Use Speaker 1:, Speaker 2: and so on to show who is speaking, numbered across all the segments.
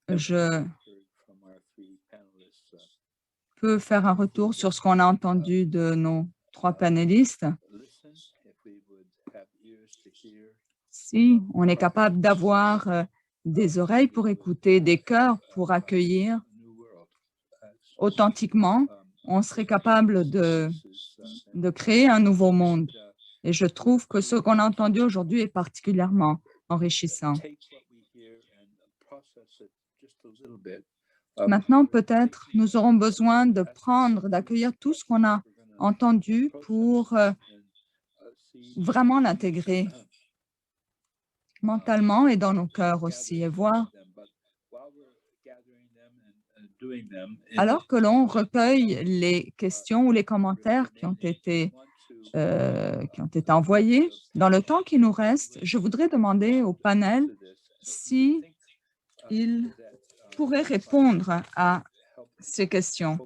Speaker 1: Je peux faire un retour sur ce qu'on a entendu de nos 3 panélistes. Si on est capable d'avoir des oreilles pour écouter, des cœurs pour accueillir authentiquement, on serait capable de créer un nouveau monde. Et je trouve que ce qu'on a entendu aujourd'hui est particulièrement enrichissant. Maintenant, peut-être, nous aurons besoin d'accueillir tout ce qu'on a entendu pour vraiment l'intégrer mentalement et dans nos cœurs aussi, et voir. Alors que l'on recueille les questions ou les commentaires qui ont été envoyés, dans le temps qui nous reste, je voudrais demander au panel si il pourrait répondre à ces questions.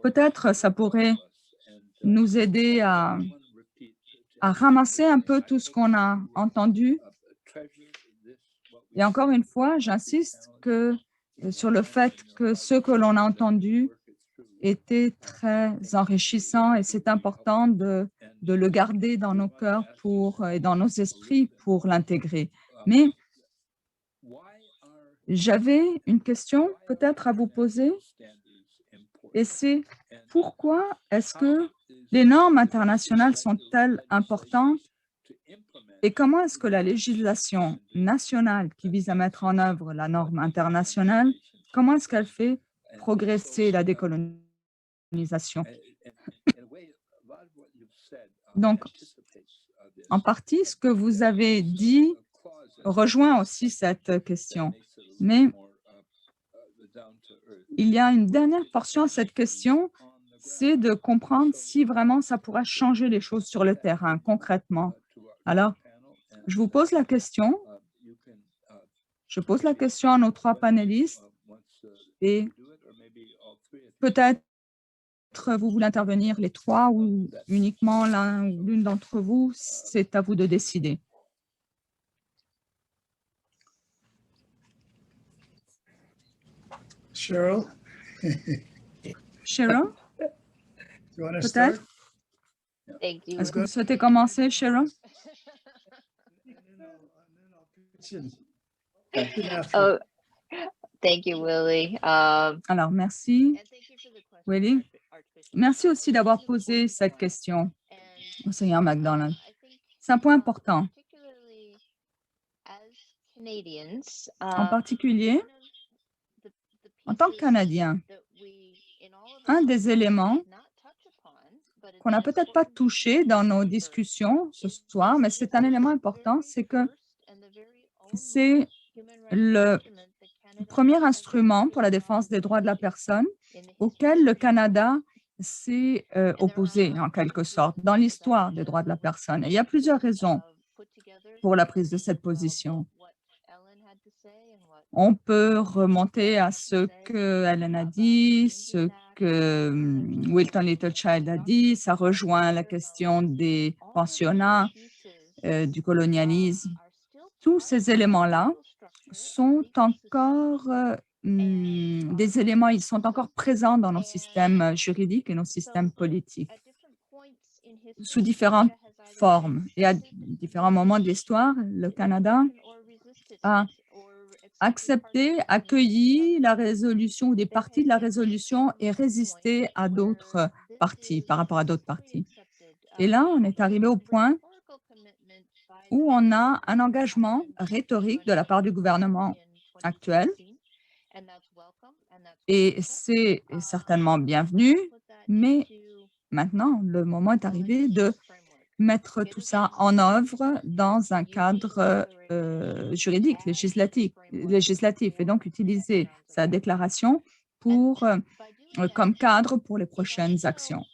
Speaker 1: Peut-être ça pourrait nous aider à ramasser un peu tout ce qu'on a entendu. Et encore une fois, j'insiste sur le fait que ce que l'on a entendu était très enrichissant et c'est important de le garder dans nos cœurs et dans nos esprits pour l'intégrer. Mais j'avais une question peut-être à vous poser et c'est pourquoi est-ce que les normes internationales sont-elles importantes et comment est-ce que la législation nationale qui vise à mettre en œuvre la norme internationale, comment est-ce qu'elle fait progresser la décolonisation? Donc, en partie, ce que vous avez dit rejoint aussi cette question. Mais il y a une dernière portion à cette question, c'est de comprendre si vraiment ça pourra changer les choses sur le terrain, concrètement. Alors, je vous pose la question. Je pose la question à nos 3 panélistes et peut-être vous voulez intervenir les 3 ou uniquement l'un ou l'une d'entre vous, c'est à vous de décider.
Speaker 2: Cheryl?
Speaker 1: Cheryl, peut-être? Est-ce que vous souhaitez commencer, Cheryl?
Speaker 3: Oh, thank you, Willie.
Speaker 1: Alors, merci, Willie. Merci aussi d'avoir posé cette question, Monseigneur McDonald. C'est un point important. En particulier, en tant que Canadiens, un des éléments qu'on n'a peut-être pas touché dans nos discussions ce soir, mais c'est un élément important, c'est que c'est le premier instrument pour la défense des droits de la personne auquel le Canada s'est opposé, en quelque sorte, dans l'histoire des droits de la personne. Et il y a plusieurs raisons pour la prise de cette position. On peut remonter à ce que Ellen a dit, ce que Wilton Littlechild a dit. Ça rejoint la question des pensionnats, du colonialisme. Tous ces éléments-là sont encore des éléments, ils sont encore présents dans nos systèmes juridiques et nos systèmes politiques sous différentes formes. Et à différents moments de l'histoire, le Canada a accepté, accueilli la résolution ou des parties de la résolution et résisté à d'autres parties, par rapport à d'autres parties. Et là, on est arrivé au point où on a un engagement rhétorique de la part du gouvernement actuel. Et c'est certainement bienvenu, mais maintenant, le moment est arrivé de mettre tout ça en œuvre dans un cadre juridique, législatif, et donc utiliser sa déclaration comme cadre pour les prochaines actions.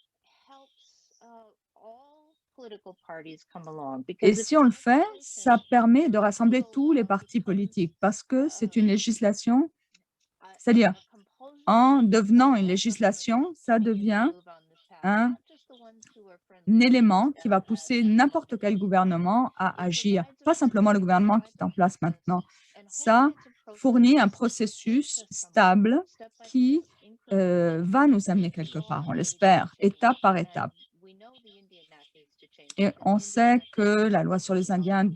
Speaker 1: Et si on le fait, ça permet de rassembler tous les partis politiques parce que c'est une législation, c'est-à-dire en devenant une législation, ça devient un élément qui va pousser n'importe quel gouvernement à agir, pas simplement le gouvernement qui est en place maintenant. Ça fournit un processus stable qui va nous amener quelque part, on l'espère, étape par étape. Et on sait que la loi sur les Indiens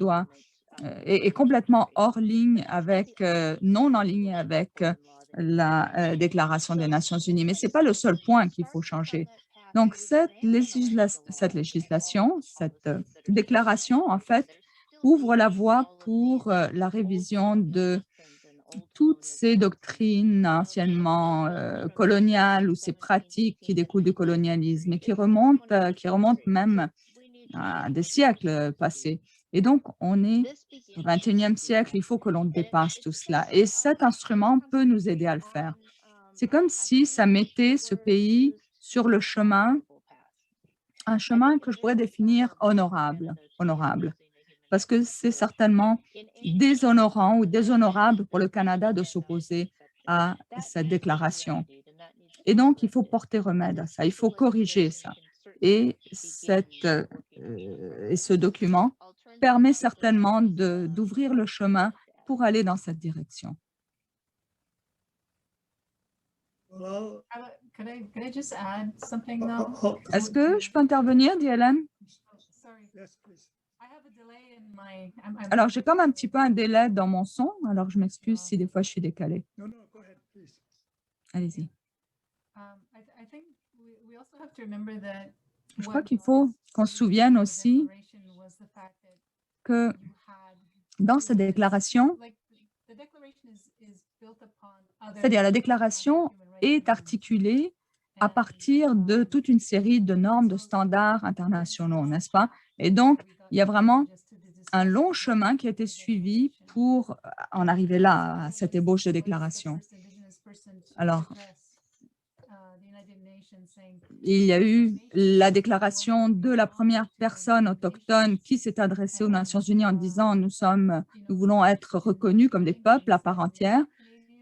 Speaker 1: est complètement hors ligne avec, non en ligne avec la Déclaration des Nations unies. Mais ce n'est pas le seul point qu'il faut changer. Donc, cette législation, cette déclaration, en fait, ouvre la voie pour la révision de toutes ces doctrines anciennement coloniales ou ces pratiques qui découlent du colonialisme et qui remontent même à des siècles passés. Et donc, on est au 21e siècle, il faut que l'on dépasse tout cela. Et cet instrument peut nous aider à le faire. C'est comme si ça mettait ce pays sur le chemin, un chemin que je pourrais définir honorable, parce que c'est certainement déshonorant ou déshonorable pour le Canada de s'opposer à cette déclaration. Et donc, il faut porter remède à ça, il faut corriger ça. Et ce document permet certainement d'ouvrir le chemin pour aller dans cette direction. Est-ce que je peux intervenir, dit Hélène? Alors, j'ai comme un petit peu un délai dans mon son, alors je m'excuse si des fois je suis décalée. Allez-y. Je crois qu'il faut qu'on se souvienne aussi que dans cette déclaration, c'est-à-dire la déclaration est articulée à partir de toute une série de normes, de standards internationaux, n'est-ce pas? Et donc, il y a vraiment un long chemin qui a été suivi pour en arriver là, à cette ébauche de déclaration. Alors, il y a eu la déclaration de la première personne autochtone qui s'est adressée aux Nations unies en disant « nous voulons être reconnus comme des peuples à part entière ».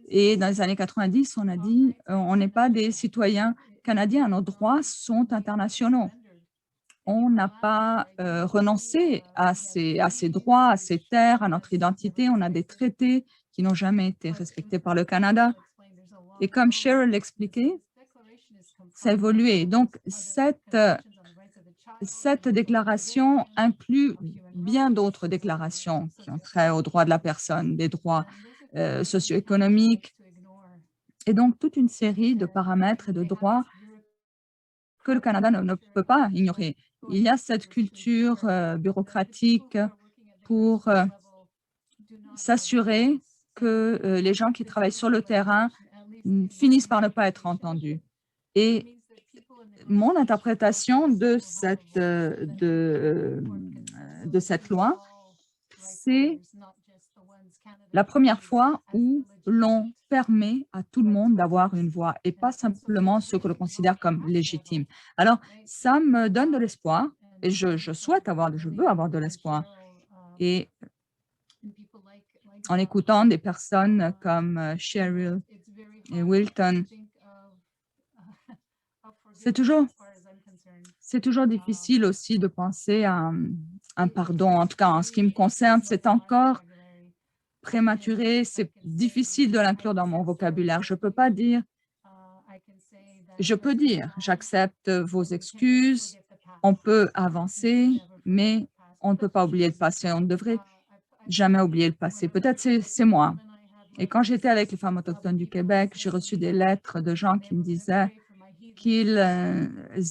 Speaker 1: Et dans les années 90, on a dit « on n'est pas des citoyens canadiens, nos droits sont internationaux ». On n'a pas renoncé à ces droits, à ces terres, à notre identité. On a des traités qui n'ont jamais été respectés par le Canada. Et comme Cheryl l'expliquait, ça a évolué. Donc, cette déclaration inclut bien d'autres déclarations qui ont trait aux droits de la personne, des droits socio-économiques, et donc toute une série de paramètres et de droits que le Canada ne peut pas ignorer. Il y a cette culture bureaucratique pour s'assurer que les gens qui travaillent sur le terrain finissent par ne pas être entendus. Et mon interprétation de cette loi, c'est la première fois où l'on permet à tout le monde d'avoir une voix et pas simplement ceux que l'on considère comme légitimes. Alors, ça me donne de l'espoir et je veux avoir de l'espoir. Et en écoutant des personnes comme Cheryl et Wilton, c'est toujours difficile aussi de penser à un pardon. En tout cas, en ce qui me concerne, c'est encore prématuré, c'est difficile de l'inclure dans mon vocabulaire. Je peux pas dire, j'accepte vos excuses, on peut avancer, mais on ne peut pas oublier le passé, on ne devrait jamais oublier le passé. Peut-être c'est moi. Et quand j'étais avec les femmes autochtones du Québec, j'ai reçu des lettres de gens qui me disaient qu'ils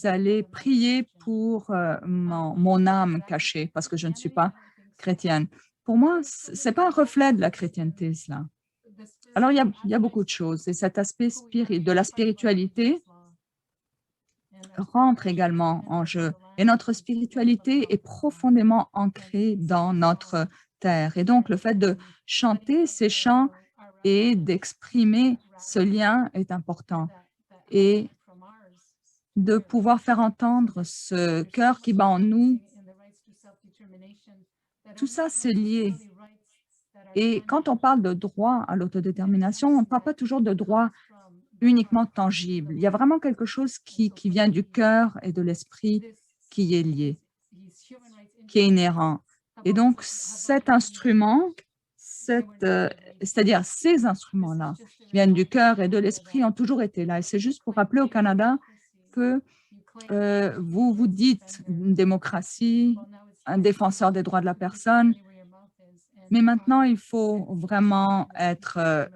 Speaker 1: allaient prier pour mon âme cachée, parce que je ne suis pas chrétienne. Pour moi, ce n'est pas un reflet de la chrétienté, cela. Alors, il y a beaucoup de choses. Et cet aspect de la spiritualité rentre également en jeu. Et notre spiritualité est profondément ancrée dans notre terre. Et donc, le fait de chanter ces chants et d'exprimer ce lien est important. Et de pouvoir faire entendre ce cœur qui bat en nous, tout ça, c'est lié. Et quand on parle de droit à l'autodétermination, on ne parle pas toujours de droit uniquement tangible. Il y a vraiment quelque chose qui vient du cœur et de l'esprit qui est lié, qui est inhérent. Et donc, cet instrument, c'est-à-dire ces instruments-là, qui viennent du cœur et de l'esprit, ont toujours été là. Et c'est juste pour rappeler au Canada que vous vous dites une démocratie, un défenseur des droits de la personne, mais maintenant, il faut vraiment être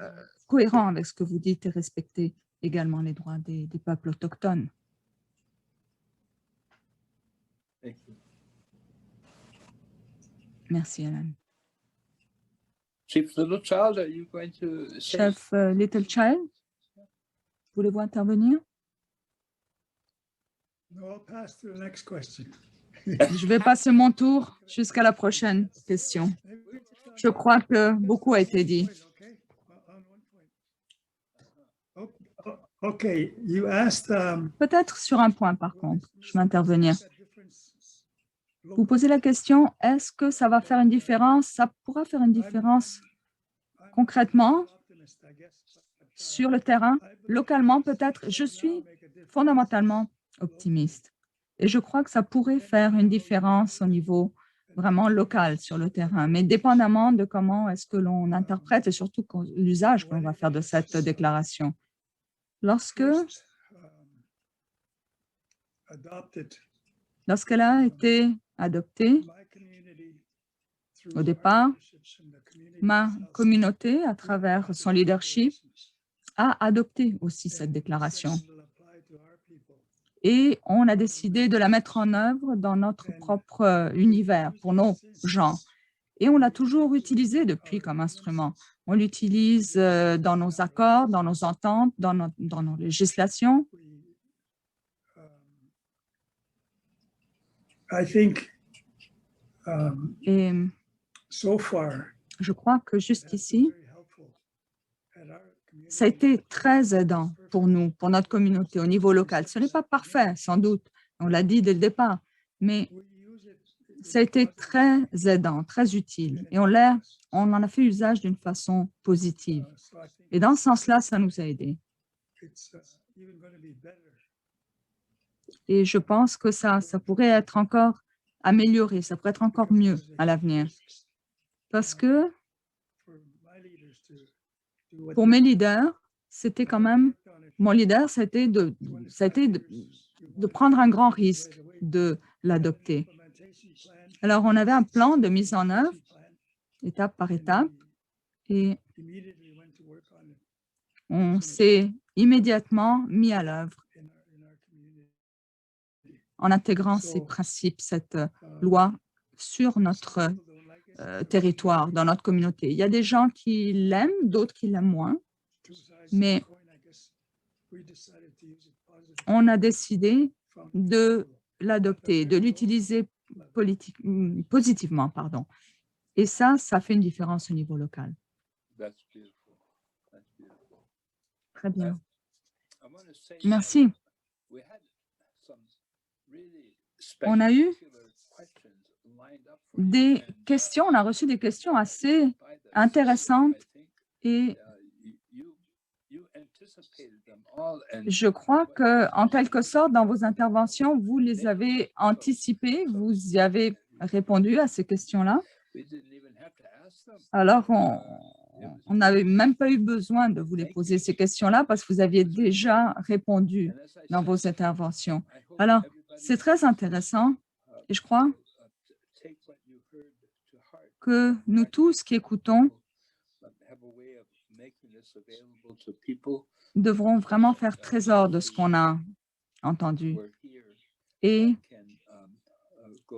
Speaker 1: cohérent avec ce que vous dites et respecter également les droits des peuples autochtones. Merci, Alan.
Speaker 2: Chief Littlechild, are you going to say?
Speaker 1: Chef Littlechild, voulez-vous intervenir?
Speaker 4: No, I'll pass to the next question.
Speaker 1: Je vais passer mon tour jusqu'à la prochaine question. Je crois que beaucoup a été dit.
Speaker 4: Okay, you asked.
Speaker 1: Peut-être sur un point, par contre, je vais intervenir. Vous posez la question, est-ce que ça va faire une différence? Ça pourra faire une différence concrètement sur le terrain, localement peut-être. Je suis fondamentalement optimiste et je crois que ça pourrait faire une différence au niveau vraiment local sur le terrain, mais dépendamment de comment est-ce que l'on interprète et surtout l'usage que l'on va faire de cette déclaration. Lorsqu'elle a été adoptée, au départ, ma communauté, à travers son leadership, a adopté aussi cette déclaration. Et on a décidé de la mettre en œuvre dans notre propre univers, pour nos gens. Et on l'a toujours utilisé depuis comme instrument. On l'utilise dans nos accords, dans nos ententes, dans nos législations. Et je crois que jusqu'ici, ça a été très aidant pour nous, pour notre communauté au niveau local. Ce n'est pas parfait, sans doute, on l'a dit dès le départ, mais ça a été très aidant, très utile et on en a fait usage d'une façon positive. Et dans ce sens-là, ça nous a aidés. Et je pense que ça pourrait être encore amélioré, ça pourrait être encore mieux à l'avenir. Parce que pour mes leaders, c'était quand même, mon leader, ça a été de prendre un grand risque de l'adopter. Alors, on avait un plan de mise en œuvre, étape par étape, et on s'est immédiatement mis à l'œuvre en intégrant ces principes, cette loi sur notre territoire, dans notre communauté. Il y a des gens qui l'aiment, d'autres qui l'aiment moins, mais on a décidé de l'adopter, de l'utiliser positivement, pardon. Et ça fait une différence au niveau local. Très bien. Merci. On a eu des questions, on a reçu des questions assez intéressantes et je crois qu'en quelque sorte, dans vos interventions, vous les avez anticipées, vous y avez répondu à ces questions-là. Alors, on n'avait même pas eu besoin de vous les poser ces questions-là parce que vous aviez déjà répondu dans vos interventions. Alors, c'est très intéressant et je crois que nous tous qui écoutons devront vraiment faire trésor de ce qu'on a entendu. Et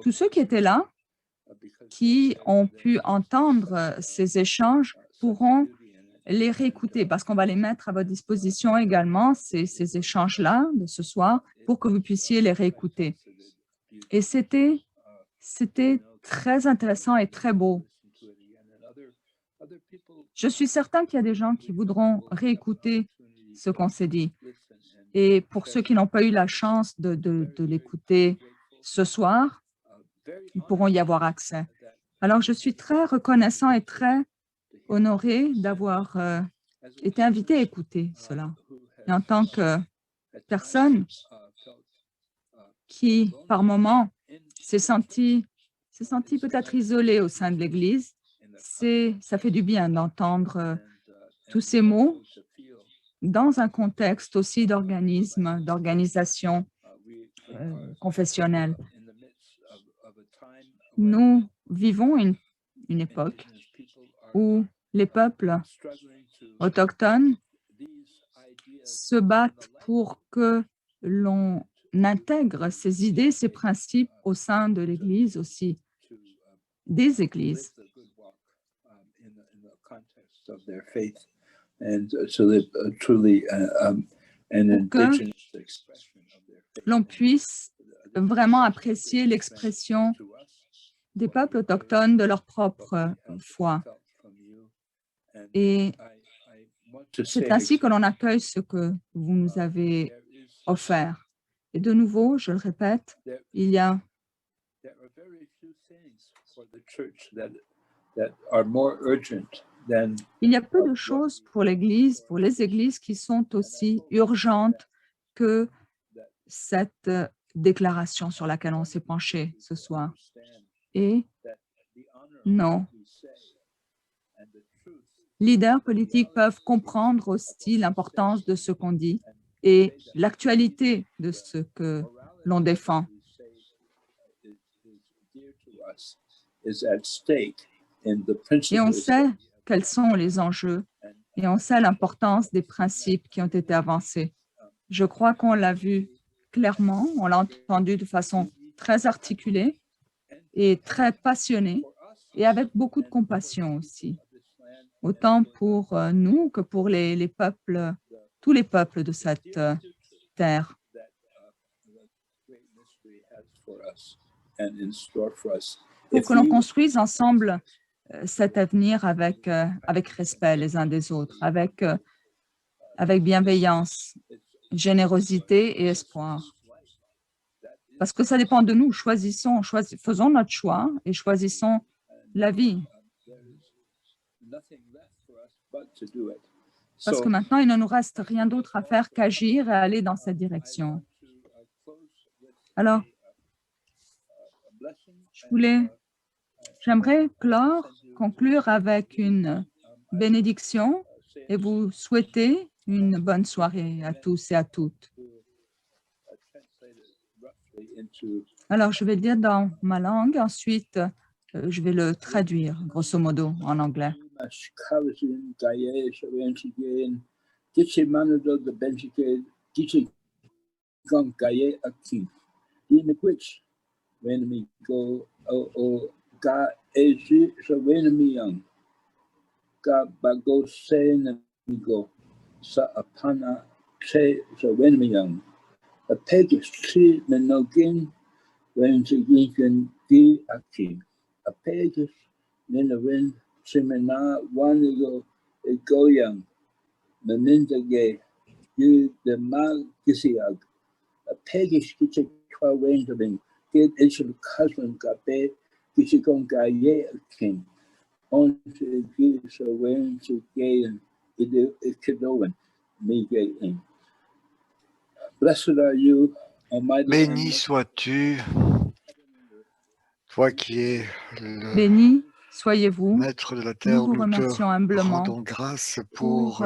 Speaker 1: tous ceux qui étaient là, qui ont pu entendre ces échanges, pourront les réécouter parce qu'on va les mettre à votre disposition également, ces échanges-là de ce soir, pour que vous puissiez les réécouter. Et c'était très intéressant et très beau. Je suis certain qu'il y a des gens qui voudront réécouter ce qu'on s'est dit. Et pour ceux qui n'ont pas eu la chance de l'écouter ce soir, ils pourront y avoir accès. Alors, je suis très reconnaissant et très honoré d'avoir été invité à écouter cela. Il Et en tant que personne qui, par moment, s'est senti peut-être isolée au sein de l'Église, ça fait du bien d'entendre tous ces mots dans un contexte aussi d'organisation confessionnelle. Nous vivons une époque où les peuples autochtones se battent pour que l'on intègre ces idées, ces principes au sein de l'Église aussi, des églises. Pour que l'on puisse vraiment apprécier l'expression des peuples autochtones de leur propre foi. Et c'est ainsi que l'on accueille ce que vous nous avez offert. Et de nouveau, je le répète, il y a peu de choses pour l'Église, pour les églises qui sont aussi urgentes que cette déclaration sur laquelle on s'est penché ce soir. Et nos leaders politiques peuvent comprendre aussi l'importance de ce qu'on dit et l'actualité de ce que l'on défend. Et on sait quels sont les enjeux et on sait l'importance des principes qui ont été avancés. Je crois qu'on l'a vu clairement, on l'a entendu de façon très articulée et très passionnée et avec beaucoup de compassion aussi, autant pour nous que pour les peuples, tous les peuples de cette terre. Pour que l'on construise ensemble cet avenir avec respect les uns des autres, avec bienveillance, générosité et espoir. Parce que ça dépend de nous. Faisons notre choix et choisissons la vie. Parce que maintenant, il ne nous reste rien d'autre à faire qu'agir et aller dans cette direction. Alors, j'aimerais conclure avec une bénédiction et vous souhaiter une bonne soirée à tous et à toutes. Alors, je vais le dire dans ma langue, ensuite, je vais le traduire, grosso modo, en anglais.
Speaker 2: When she can be a king, a pages, then the wind, Simena, one go young, the ninja gay, you the mag kisiag, a pages kitchen 12 range of him, get issue cousin gabe, kisikon gaye a king. On to give so when to gay and it could owen, me gay in. Blessed are you.
Speaker 5: Béni sois-tu, toi qui es le
Speaker 1: Béni soyez-vous.
Speaker 5: maître de la
Speaker 1: Nous
Speaker 5: terre,
Speaker 1: vous
Speaker 5: nous
Speaker 1: remercions
Speaker 5: te
Speaker 1: humblement
Speaker 5: rendons grâce
Speaker 1: pour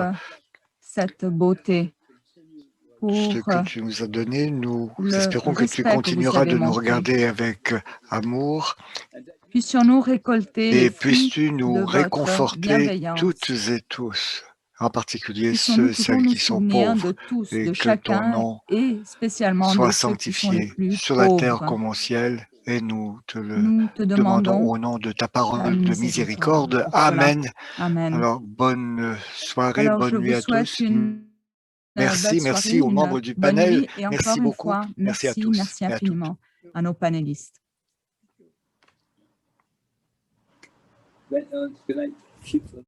Speaker 1: cette beauté,
Speaker 5: ce
Speaker 1: pour
Speaker 5: que tu nous as donné. Nous
Speaker 1: le
Speaker 5: espérons que tu
Speaker 1: respect que vous
Speaker 5: continueras
Speaker 1: avez
Speaker 5: de nous
Speaker 1: montré.
Speaker 5: regarder avec amour
Speaker 1: Puissions-nous récolter les
Speaker 5: et
Speaker 1: fruits
Speaker 5: puisses-tu
Speaker 1: de
Speaker 5: nous
Speaker 1: votre
Speaker 5: réconforter
Speaker 1: bienveillance.
Speaker 5: toutes et tous, en particulier
Speaker 1: Puissions-nous toujours
Speaker 5: celles
Speaker 1: nous
Speaker 5: qui sont
Speaker 1: souvenir
Speaker 5: pauvres,
Speaker 1: de tous,
Speaker 5: et
Speaker 1: de
Speaker 5: que ton
Speaker 1: chacun,
Speaker 5: nom
Speaker 1: et spécialement
Speaker 5: soit
Speaker 1: de ceux qui sont les
Speaker 5: sanctifié
Speaker 1: plus
Speaker 5: sur la terre
Speaker 1: pauvres.
Speaker 5: comme au ciel, et nous te le
Speaker 1: Nous te
Speaker 5: demandons
Speaker 1: demandons
Speaker 5: au nom de ta
Speaker 1: la
Speaker 5: parole de
Speaker 1: miséricorde
Speaker 5: miséricorde.
Speaker 1: pour cela.
Speaker 5: Amen.
Speaker 1: Amen.
Speaker 5: Alors, bonne soirée,
Speaker 1: Alors, je
Speaker 5: bonne nuit
Speaker 1: vous
Speaker 5: à
Speaker 1: souhaite
Speaker 5: tous.
Speaker 1: une belle
Speaker 5: Merci
Speaker 1: soirée,
Speaker 5: aux
Speaker 1: une
Speaker 5: membres du
Speaker 1: bonne
Speaker 5: panel.
Speaker 1: nuit et encore
Speaker 5: Merci
Speaker 1: une
Speaker 5: beaucoup.
Speaker 1: fois,
Speaker 5: Merci à tous
Speaker 1: merci
Speaker 5: et à toutes.
Speaker 1: infiniment à nos panélistes.
Speaker 2: Good night.